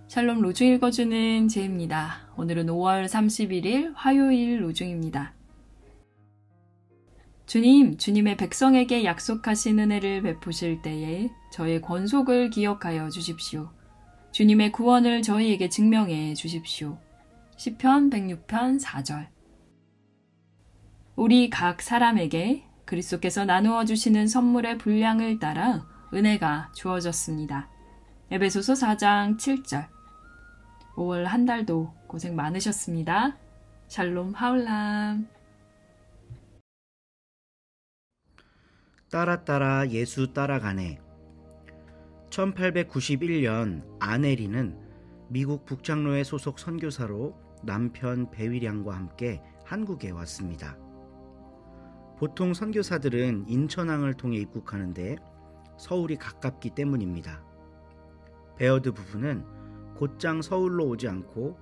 샬롬 로중 읽어주는 제입니다. 오늘은 5월 31일 화요일 로중입니다. 주님, 주님의 백성에게 약속하신 은혜를 베푸실 때에 저의 권속을 기억하여 주십시오. 주님의 구원을 저희에게 증명해 주십시오. 시편 106편 4절. 우리 각 사람에게 그리스도께서 나누어 주시는 선물의 분량을 따라 은혜가 주어졌습니다. 에베소서 4장 7절. 5월 한 달도 고생 많으셨습니다. 샬롬 하울람. 따라 예수 따라가네. 1891년 아네리는 미국 북장로회 소속 선교사로 남편 배위량과 함께 한국에 왔습니다. 보통 선교사들은 인천항을 통해 입국하는데 서울이 가깝기 때문입니다. 베어드 부부는 곧장 서울로 오지 않고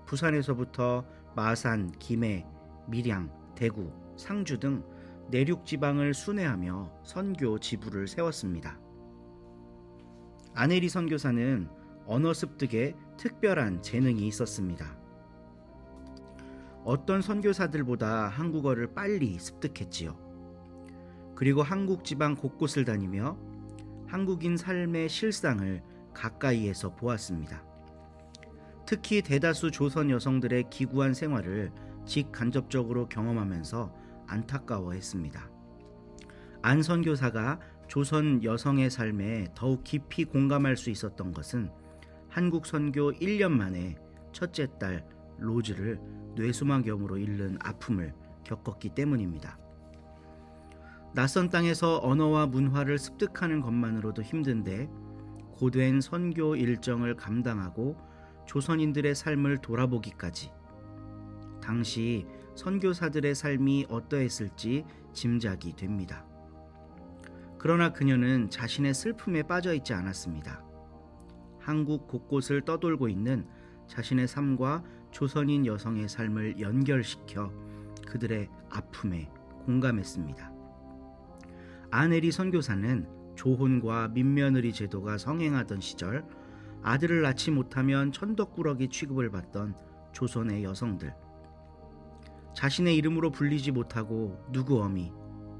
부산에서부터 마산, 김해, 밀양, 대구, 상주 등 내륙 지방을 순회하며 선교 지부를 세웠습니다. 아네리 선교사는 언어 습득에 특별한 재능이 있었습니다. 어떤 선교사들보다 한국어를 빨리 습득했지요. 그리고 한국 지방 곳곳을 다니며 한국인 삶의 실상을 가까이에서 보았습니다. 특히 대다수 조선 여성들의 기구한 생활을 직간접적으로 경험하면서 안타까워했습니다. 안 선교사가 조선 여성의 삶에 더욱 깊이 공감할 수 있었던 것은 한국 선교 1년 만에 첫째 딸 로즈를 뇌수막염으로 잃는 아픔을 겪었기 때문입니다. 낯선 땅에서 언어와 문화를 습득하는 것만으로도 힘든데 고된 선교 일정을 감당하고 조선인들의 삶을 돌아보기까지, 당시 선교사들의 삶이 어떠했을지 짐작이 됩니다. 그러나 그녀는 자신의 슬픔에 빠져 있지 않았습니다. 한국 곳곳을 떠돌고 있는 자신의 삶과 조선인 여성의 삶을 연결시켜 그들의 아픔에 공감했습니다. 아네리 선교사는 조혼과 민며느리 제도가 성행하던 시절 아들을 낳지 못하면 천덕꾸러기 취급을 받던 조선의 여성들, 자신의 이름으로 불리지 못하고 누구어미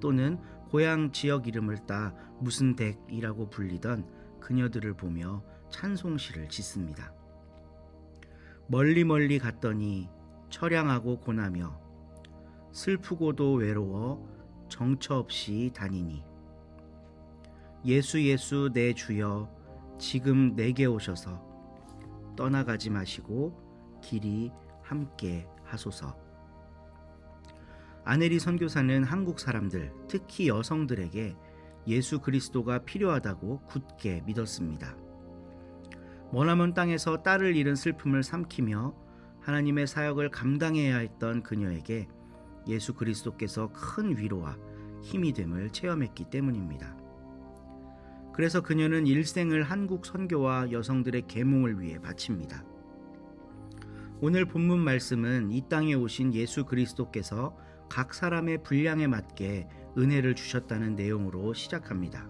또는 고향 지역 이름을 따 무슨 댁이라고 불리던 그녀들을 보며 찬송시를 짓습니다. 멀리 갔더니 처량하고 고나며 슬프고도 외로워 정처 없이 다니니 예수 내 주여 지금 내게 오셔서 떠나가지 마시고 길이 함께 하소서. 아네리 선교사는 한국 사람들, 특히 여성들에게 예수 그리스도가 필요하다고 굳게 믿었습니다. 머나먼 땅에서 딸을 잃은 슬픔을 삼키며 하나님의 사역을 감당해야 했던 그녀에게 예수 그리스도께서 큰 위로와 힘이 됨을 체험했기 때문입니다. 그래서 그녀는 일생을 한국 선교와 여성들의 계몽을 위해 바칩니다. 오늘 본문 말씀은 이 땅에 오신 예수 그리스도께서 각 사람의 분량에 맞게 은혜를 주셨다는 내용으로 시작합니다.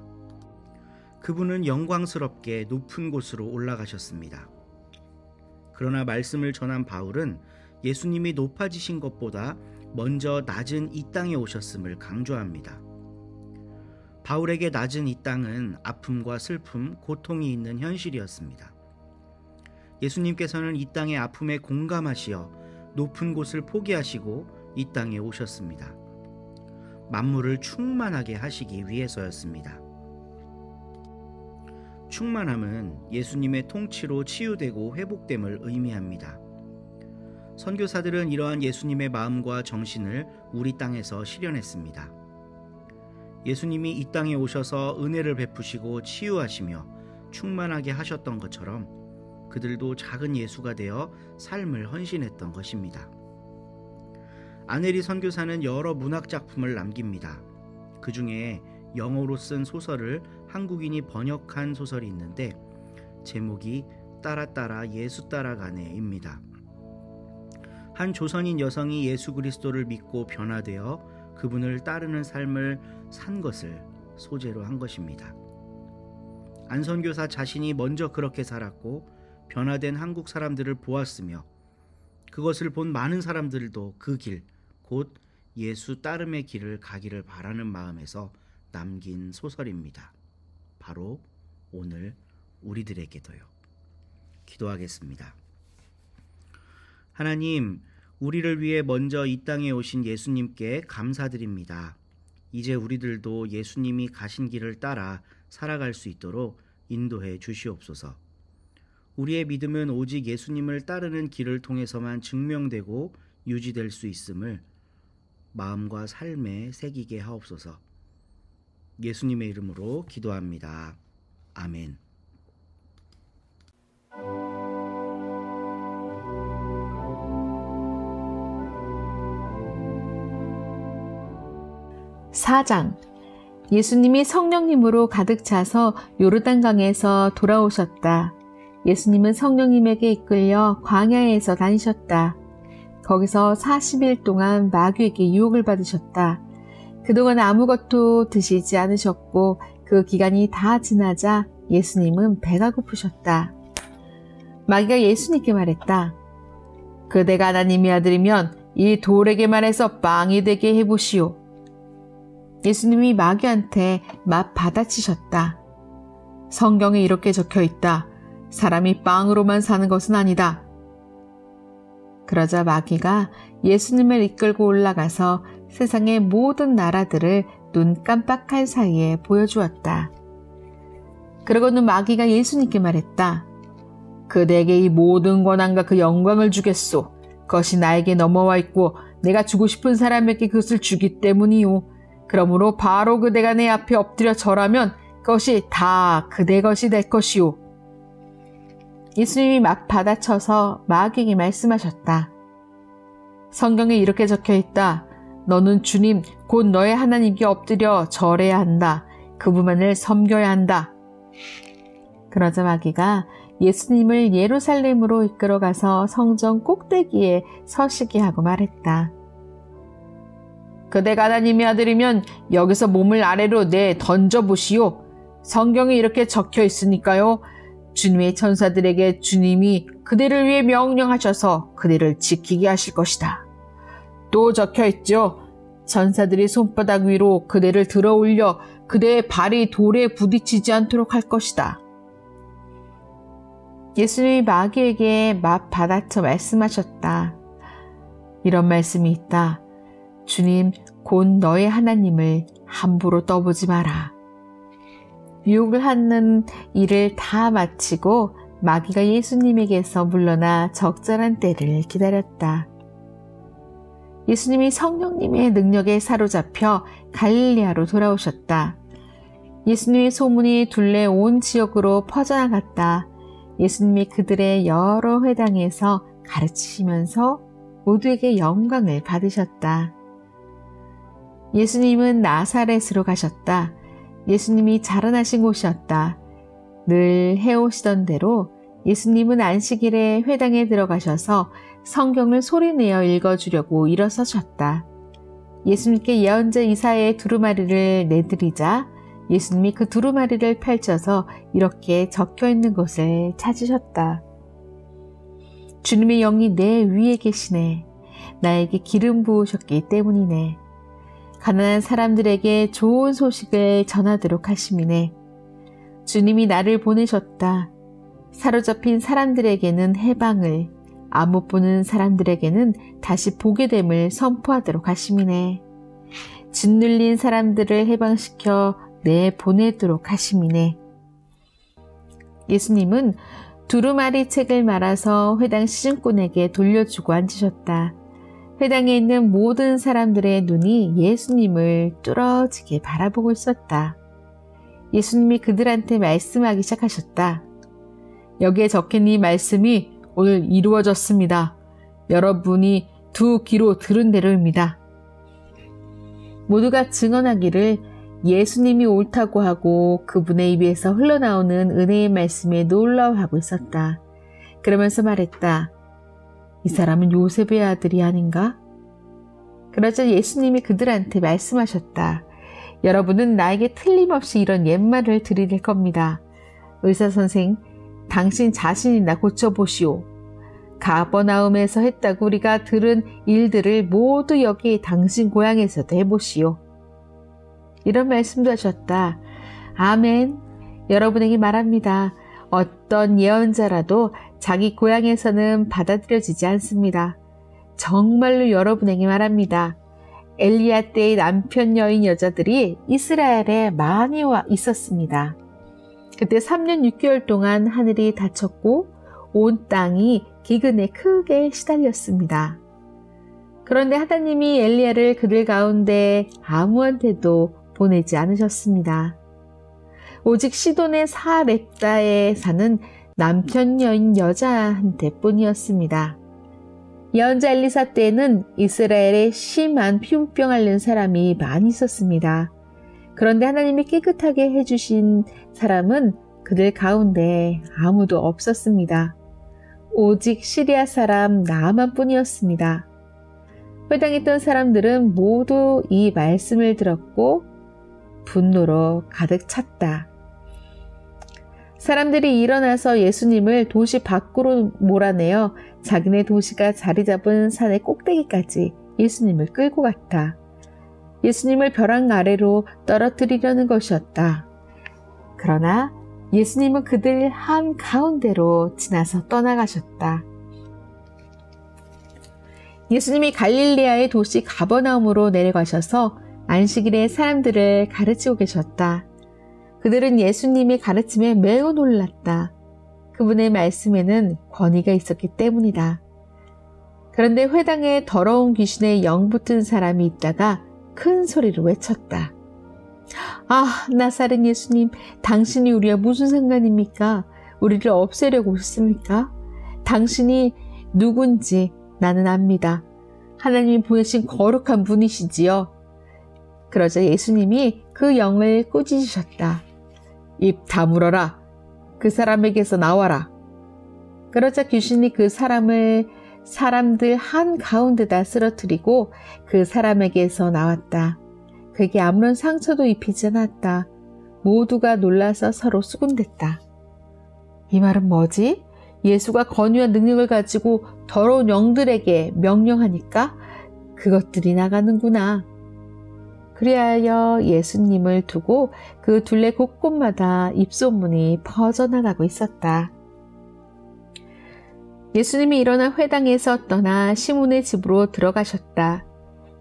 그분은 영광스럽게 높은 곳으로 올라가셨습니다. 그러나 말씀을 전한 바울은 예수님이 높아지신 것보다 먼저 낮은 이 땅에 오셨음을 강조합니다. 바울에게 낮은 이 땅은 아픔과 슬픔, 고통이 있는 현실이었습니다. 예수님께서는 이 땅의 아픔에 공감하시어 높은 곳을 포기하시고 이 땅에 오셨습니다. 만물을 충만하게 하시기 위해서였습니다. 충만함은 예수님의 통치로 치유되고 회복됨을 의미합니다. 선교사들은 이러한 예수님의 마음과 정신을 우리 땅에서 실현했습니다. 예수님이 이 땅에 오셔서 은혜를 베푸시고 치유하시며 충만하게 하셨던 것처럼 그들도 작은 예수가 되어 삶을 헌신했던 것입니다. 아네리 선교사는 여러 문학 작품을 남깁니다. 그 중에 영어로 쓴 소설을 한국인이 번역한 소설이 있는데 제목이 따라 예수 따라가네입니다. 한 조선인 여성이 예수 그리스도를 믿고 변화되어 그분을 따르는 삶을 산 것을 소재로 한 것입니다. 안 선교사 자신이 먼저 그렇게 살았고 변화된 한국 사람들을 보았으며 그것을 본 많은 사람들도 그 길, 곧 예수 따름의 길을 가기를 바라는 마음에서 남긴 소설입니다. 바로 오늘 우리들에게도요. 기도하겠습니다. 하나님, 우리를 위해 먼저 이 땅에 오신 예수님께 감사드립니다. 이제 우리들도 예수님이 가신 길을 따라 살아갈 수 있도록 인도해 주시옵소서. 우리의 믿음은 오직 예수님을 따르는 길을 통해서만 증명되고 유지될 수 있음을 마음과 삶에 새기게 하옵소서. 예수님의 이름으로 기도합니다. 아멘. (4장) 예수님이 성령님으로 가득 차서 요르단강에서 돌아오셨다. 예수님은 성령님에게 이끌려 광야에서 다니셨다. 거기서 40일 동안 마귀에게 유혹을 받으셨다. 그동안 아무것도 드시지 않으셨고 그 기간이 다 지나자 예수님은 배가 고프셨다. 마귀가 예수님께 말했다. 그대가 하나님의 아들이면 이 돌에게 말해서 빵이 되게 해보시오. 예수님이 마귀한테 막 받아치셨다. 성경에 이렇게 적혀 있다. 사람이 빵으로만 사는 것은 아니다. 그러자 마귀가 예수님을 이끌고 올라가서 세상의 모든 나라들을 눈 깜빡할 사이에 보여주었다. 그러고는 마귀가 예수님께 말했다. 그대에게 이 모든 권한과 그 영광을 주겠소. 그것이 나에게 넘어와 있고 내가 주고 싶은 사람에게 그것을 주기 때문이요. 그러므로 바로 그대가 내 앞에 엎드려 절하면 그것이 다 그대 것이 될 것이요. 예수님이 막 받아쳐서 마귀에게 말씀하셨다. 성경에 이렇게 적혀 있다. 너는 주님 곧 너의 하나님께 엎드려 절해야 한다. 그분만을 섬겨야 한다. 그러자 마귀가 예수님을 예루살렘으로 이끌어가서 성전 꼭대기에 서시게 하고 말했다. 그대가 하나님의 아들이면 여기서 몸을 아래로 내 던져보시오. 성경에 이렇게 적혀 있으니까요. 주님의 천사들에게 주님이 그대를 위해 명령하셔서 그대를 지키게 하실 것이다. 또 적혀 있죠. 천사들이 손바닥 위로 그대를 들어 올려 그대의 발이 돌에 부딪히지 않도록 할 것이다. 예수님이 마귀에게 막 받아쳐 말씀하셨다. 이런 말씀이 있다. 주님, 곧 너의 하나님을 함부로 떠보지 마라. 유혹을 하는 일을 다 마치고 마귀가 예수님에게서 물러나 적절한 때를 기다렸다. 예수님이 성령님의 능력에 사로잡혀 갈릴리아로 돌아오셨다. 예수님의 소문이 둘레 온 지역으로 퍼져나갔다. 예수님이 그들의 여러 회당에서 가르치시면서 모두에게 영광을 받으셨다. 예수님은 나사렛으로 가셨다. 예수님이 자라나신 곳이었다. 늘 해오시던 대로 예수님은 안식일에 회당에 들어가셔서 성경을 소리내어 읽어주려고 일어서셨다. 예수님께 예언자 이사야의 두루마리를 내드리자 예수님이 그 두루마리를 펼쳐서 이렇게 적혀있는 것을 찾으셨다. 주님의 영이 내 위에 계시네. 나에게 기름 부으셨기 때문이네. 가난한 사람들에게 좋은 소식을 전하도록 하심이네. 주님이 나를 보내셨다. 사로잡힌 사람들에게는 해방을, 안 못 보는 사람들에게는 다시 보게 됨을 선포하도록 하심이네. 짓눌린 사람들을 해방시켜 내보내도록 하심이네. 예수님은 두루마리 책을 말아서 회당 시즌꾼에게 돌려주고 앉으셨다. 회당에 있는 모든 사람들의 눈이 예수님을 뚫어지게 바라보고 있었다. 예수님이 그들한테 말씀하기 시작하셨다. 여기에 적힌 이 말씀이 오늘 이루어졌습니다. 여러분이 두 귀로 들은 대로입니다. 모두가 증언하기를 예수님이 옳다고 하고 그분의 입에서 흘러나오는 은혜의 말씀에 놀라워하고 있었다. 그러면서 말했다. 이 사람은 요셉의 아들이 아닌가? 그러자 예수님이 그들한테 말씀하셨다. 여러분은 나에게 틀림없이 이런 옛말을 들으릴 겁니다. 의사 선생, 당신 자신이나 고쳐보시오. 가버나움에서 했다고 우리가 들은 일들을 모두 여기 당신 고향에서도 해보시오. 이런 말씀도 하셨다. 아멘. 여러분에게 말합니다. 어떤 예언자라도 자기 고향에서는 받아들여지지 않습니다. 정말로 여러분에게 말합니다. 엘리야 때의 남편 여인 여자들이 이스라엘에 많이 와 있었습니다. 그때 3년 6개월 동안 하늘이 닫혔고 온 땅이 기근에 크게 시달렸습니다. 그런데 하나님이 엘리야를 그들 가운데 아무한테도 보내지 않으셨습니다. 오직 시돈의 사렙다에 사는 남편 여인 여자한테 뿐이었습니다. 예언자 엘리사 때에는 이스라엘에 심한 피부병 앓는 사람이 많이 있었습니다. 그런데 하나님이 깨끗하게 해주신 사람은 그들 가운데 아무도 없었습니다. 오직 시리아 사람 나아만 뿐이었습니다. 회당에 있던 사람들은 모두 이 말씀을 들었고 분노로 가득 찼다. 사람들이 일어나서 예수님을 도시 밖으로 몰아내어 자기네 도시가 자리 잡은 산의 꼭대기까지 예수님을 끌고 갔다. 예수님을 벼랑 아래로 떨어뜨리려는 것이었다. 그러나 예수님은 그들 한가운데로 지나서 떠나가셨다. 예수님이 갈릴레아의 도시 가버나움으로 내려가셔서 안식일에 사람들을 가르치고 계셨다. 그들은 예수님의 가르침에 매우 놀랐다. 그분의 말씀에는 권위가 있었기 때문이다. 그런데 회당에 더러운 귀신에 영 붙은 사람이 있다가 큰 소리로 외쳤다. 아, 나사렛 예수님, 당신이 우리와 무슨 상관입니까? 우리를 없애려고 오셨습니까? 당신이 누군지 나는 압니다. 하나님이 보내신 거룩한 분이시지요. 그러자 예수님이 그 영을 꾸짖으셨다. 입 다물어라. 그 사람에게서 나와라. 그러자 귀신이 그 사람들 한가운데다 쓰러뜨리고 그 사람에게서 나왔다. 그에게 아무런 상처도 입히지 않았다. 모두가 놀라서 서로 수군댔다. 이 말은 뭐지? 예수가 권위와 능력을 가지고 더러운 영들에게 명령하니까 그것들이 나가는구나. 그리하여 예수님을 두고 그 둘레 곳곳마다 입소문이 퍼져나가고 있었다. 예수님이 일어나 회당에서 떠나 시몬의 집으로 들어가셨다.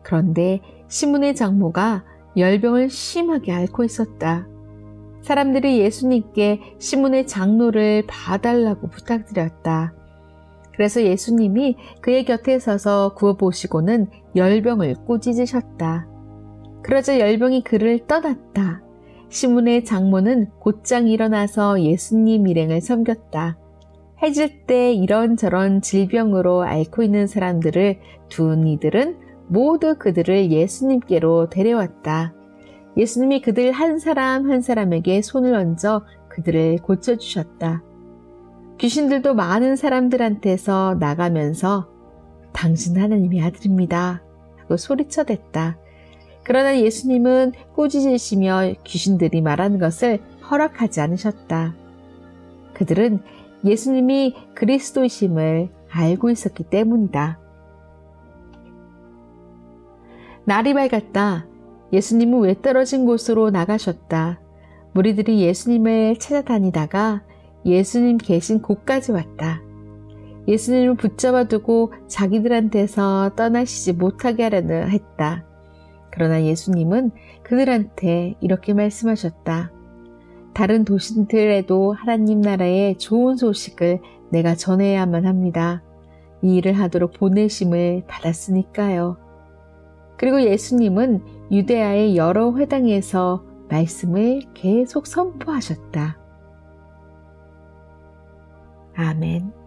그런데 시몬의 장모가 열병을 심하게 앓고 있었다. 사람들이 예수님께 시몬의 장로를 봐달라고 부탁드렸다. 그래서 예수님이 그의 곁에 서서 구워보시고는 열병을 꾸짖으셨다. 그러자 열병이 그를 떠났다. 시몬의 장모는 곧장 일어나서 예수님 일행을 섬겼다. 해질 때 이런저런 질병으로 앓고 있는 사람들을 둔 이들은 모두 그들을 예수님께로 데려왔다. 예수님이 그들 한 사람 한 사람에게 손을 얹어 그들을 고쳐주셨다. 귀신들도 많은 사람들한테서 나가면서 당신 하나님의 아들입니다 하고 소리쳐댔다. 그러나 예수님은 꾸짖으시며 귀신들이 말하는 것을 허락하지 않으셨다. 그들은 예수님이 그리스도이심을 알고 있었기 때문이다. 날이 밝았다. 예수님은 외떨어진 곳으로 나가셨다. 무리들이 예수님을 찾아다니다가 예수님 계신 곳까지 왔다. 예수님을 붙잡아 두고 자기들한테서 떠나시지 못하게 하려는 했다. 그러나 예수님은 그들한테 이렇게 말씀하셨다. 다른 도시들에도 하나님 나라의 좋은 소식을 내가 전해야만 합니다. 이 일을 하도록 보내심을 받았으니까요. 그리고 예수님은 유대아의 여러 회당에서 말씀을 계속 선포하셨다. 아멘.